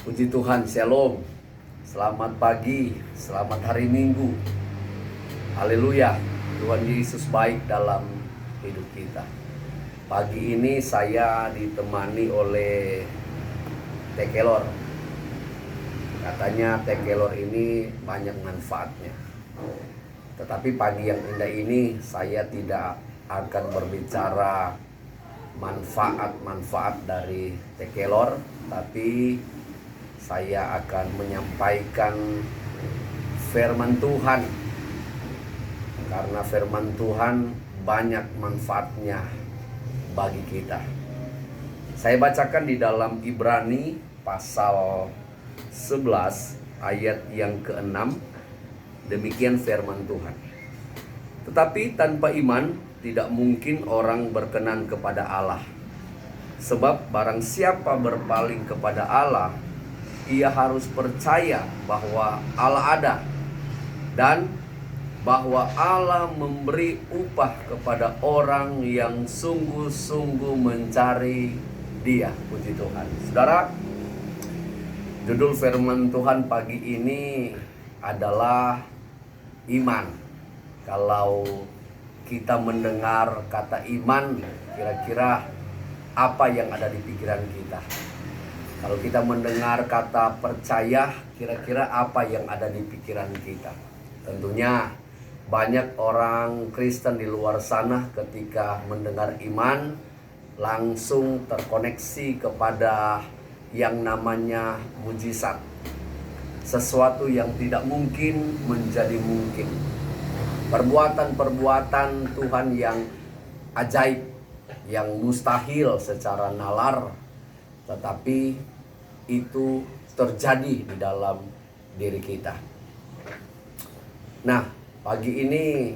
Puji Tuhan, Shalom. Selamat pagi, selamat hari Minggu. Haleluya. Tuhan Yesus baik dalam hidup kita. Pagi ini saya ditemani oleh teh kelor. Katanya teh kelor ini banyak manfaatnya. Tetapi pagi yang indah ini saya tidak akan berbicara manfaat-manfaat dari teh kelor, tapi saya akan menyampaikan firman Tuhan. Karena firman Tuhan banyak manfaatnya bagi kita. Saya bacakan di dalam Ibrani pasal 11 ayat yang ke-6. Demikian firman Tuhan. Tetapi tanpa iman tidak mungkin orang berkenan kepada Allah. Sebab barang siapa berpaling kepada Allah, ia harus percaya bahwa Allah ada dan bahwa Allah memberi upah kepada orang yang sungguh-sungguh mencari Dia. Puji Tuhan. Saudara, judul firman Tuhan pagi ini adalah iman. Kalau kita mendengar kata iman, kira-kira apa yang ada di pikiran kita? Kalau kita mendengar kata percaya, kira-kira apa yang ada di pikiran kita? Tentunya banyak orang Kristen di luar sana ketika mendengar iman langsung terkoneksi kepada yang namanya mujizat. Sesuatu yang tidak mungkin menjadi mungkin. Perbuatan-perbuatan Tuhan yang ajaib, yang mustahil secara nalar, tetapi itu terjadi di dalam diri kita. Nah, pagi ini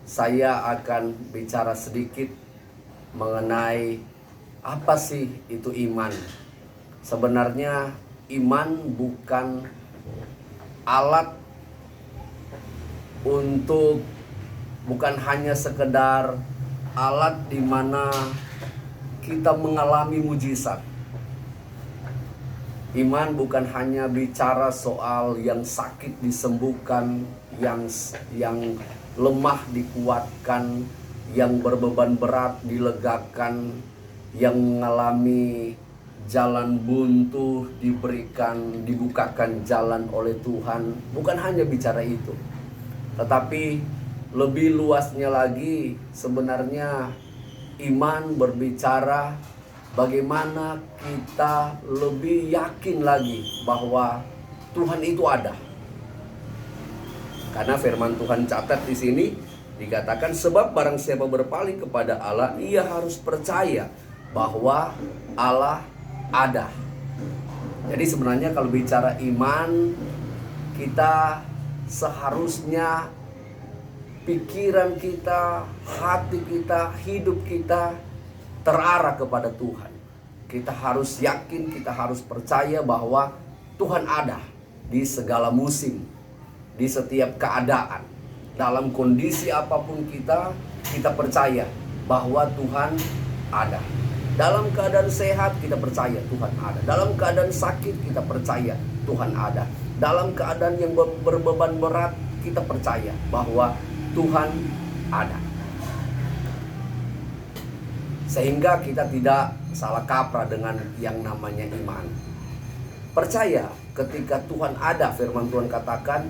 saya akan bicara sedikit mengenai apa sih itu iman. Sebenarnya iman bukan alat untuk, bukan hanya sekedar alat di mana kita mengalami mujizat. Iman bukan hanya bicara soal yang sakit disembuhkan, yang lemah dikuatkan, yang berbeban berat dilegakan, yang mengalami jalan buntu dibukakan jalan oleh Tuhan. Bukan hanya bicara itu. Tetapi lebih luasnya lagi, sebenarnya iman berbicara bagaimana kita lebih yakin lagi bahwa Tuhan itu ada. Karena firman Tuhan catat di sini dikatakan, sebab barang siapa berpaling kepada Allah, ia harus percaya bahwa Allah ada. Jadi sebenarnya kalau bicara iman, kita seharusnya pikiran kita, hati kita, hidup kita terarah kepada Tuhan. Kita harus yakin, kita harus percaya bahwa Tuhan ada di segala musim, di setiap keadaan. Dalam kondisi apapun kita percaya bahwa Tuhan ada. Dalam keadaan sehat kita percaya Tuhan ada. Dalam keadaan sakit kita percaya Tuhan ada. Dalam keadaan yang berbeban berat kita percaya bahwa Tuhan ada. Sehingga kita tidak salah kaprah dengan yang namanya iman. Percaya ketika Tuhan ada, firman Tuhan katakan,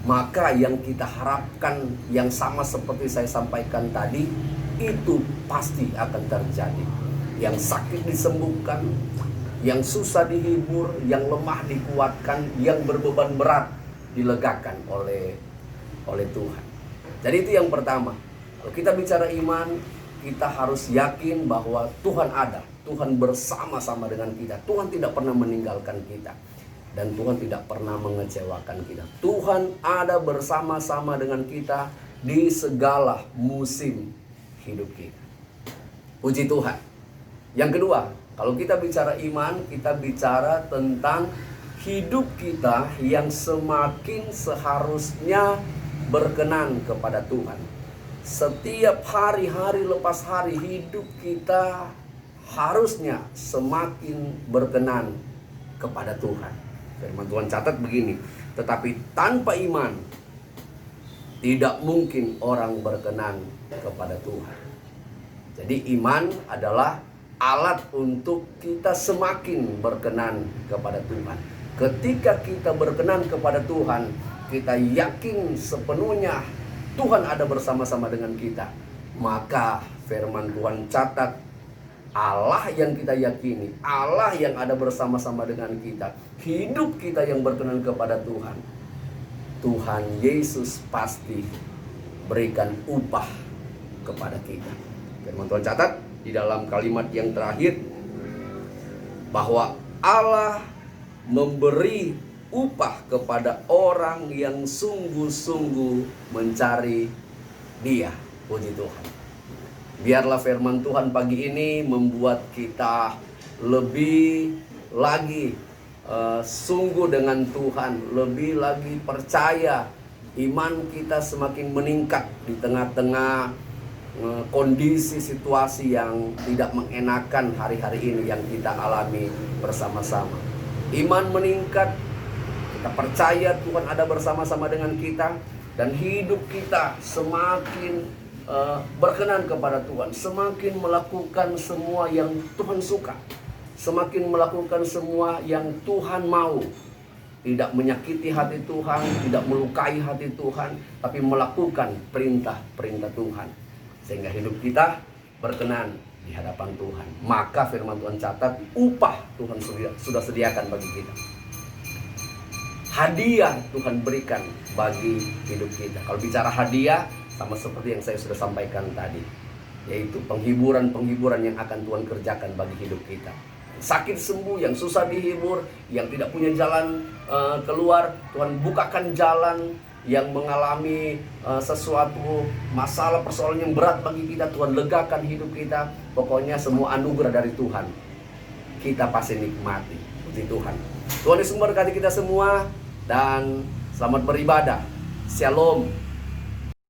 maka yang kita harapkan yang sama seperti saya sampaikan tadi, itu pasti akan terjadi. Yang sakit disembuhkan, yang susah dihibur, yang lemah dikuatkan, yang berbeban berat dilegakan oleh Tuhan. Jadi itu yang pertama. Kalau kita bicara iman, kita harus yakin bahwa Tuhan ada. Tuhan bersama-sama dengan kita. Tuhan tidak pernah meninggalkan kita. Dan Tuhan tidak pernah mengecewakan kita. Tuhan ada bersama-sama dengan kita di segala musim hidup kita. Puji Tuhan. Yang kedua, kalau kita bicara iman, kita bicara tentang hidup kita yang semakin seharusnya berkenan kepada Tuhan. Setiap hari lepas hari hidup kita harusnya semakin berkenan kepada Tuhan. Firman Tuhan catat begini, tetapi tanpa iman tidak mungkin orang berkenan kepada Tuhan. Jadi iman adalah alat untuk kita semakin berkenan kepada Tuhan. Ketika kita berkenan kepada Tuhan, kita yakin sepenuhnya Tuhan ada bersama-sama dengan kita. Maka firman Tuhan catat, Allah yang kita yakini, Allah yang ada bersama-sama dengan kita, hidup kita yang berkenan kepada Tuhan, Tuhan Yesus pasti berikan upah kepada kita. Firman Tuhan catat di dalam kalimat yang terakhir bahwa Allah memberi upah kepada orang yang sungguh-sungguh mencari Dia. Puji Tuhan. Biarlah firman Tuhan pagi ini membuat kita lebih lagi sungguh dengan Tuhan, lebih lagi percaya, iman kita semakin meningkat di tengah-tengah kondisi situasi yang tidak mengenakan hari-hari ini yang kita alami bersama-sama. Iman meningkat, kita percaya Tuhan ada bersama-sama dengan kita, dan hidup kita semakin berkenan kepada Tuhan, semakin melakukan semua yang Tuhan suka, semakin melakukan semua yang Tuhan mau. Tidak menyakiti hati Tuhan, tidak melukai hati Tuhan, tapi melakukan perintah-perintah Tuhan, sehingga hidup kita berkenan di hadapan Tuhan. Maka firman Tuhan catat, upah Tuhan sudah sediakan bagi kita. Hadiah Tuhan berikan bagi hidup kita. Kalau bicara hadiah, sama seperti yang saya sudah sampaikan tadi, yaitu penghiburan-penghiburan yang akan Tuhan kerjakan bagi hidup kita. Sakit sembuh, yang susah dihibur, yang tidak punya jalan keluar, Tuhan bukakan jalan. Yang mengalami sesuatu masalah, persoalan yang berat bagi kita, Tuhan legakan hidup kita. Pokoknya semua anugerah dari Tuhan kita pasti nikmati. Puji Tuhan. Tuhan Yesus memberkati kita semua, dan selamat beribadah. Shalom.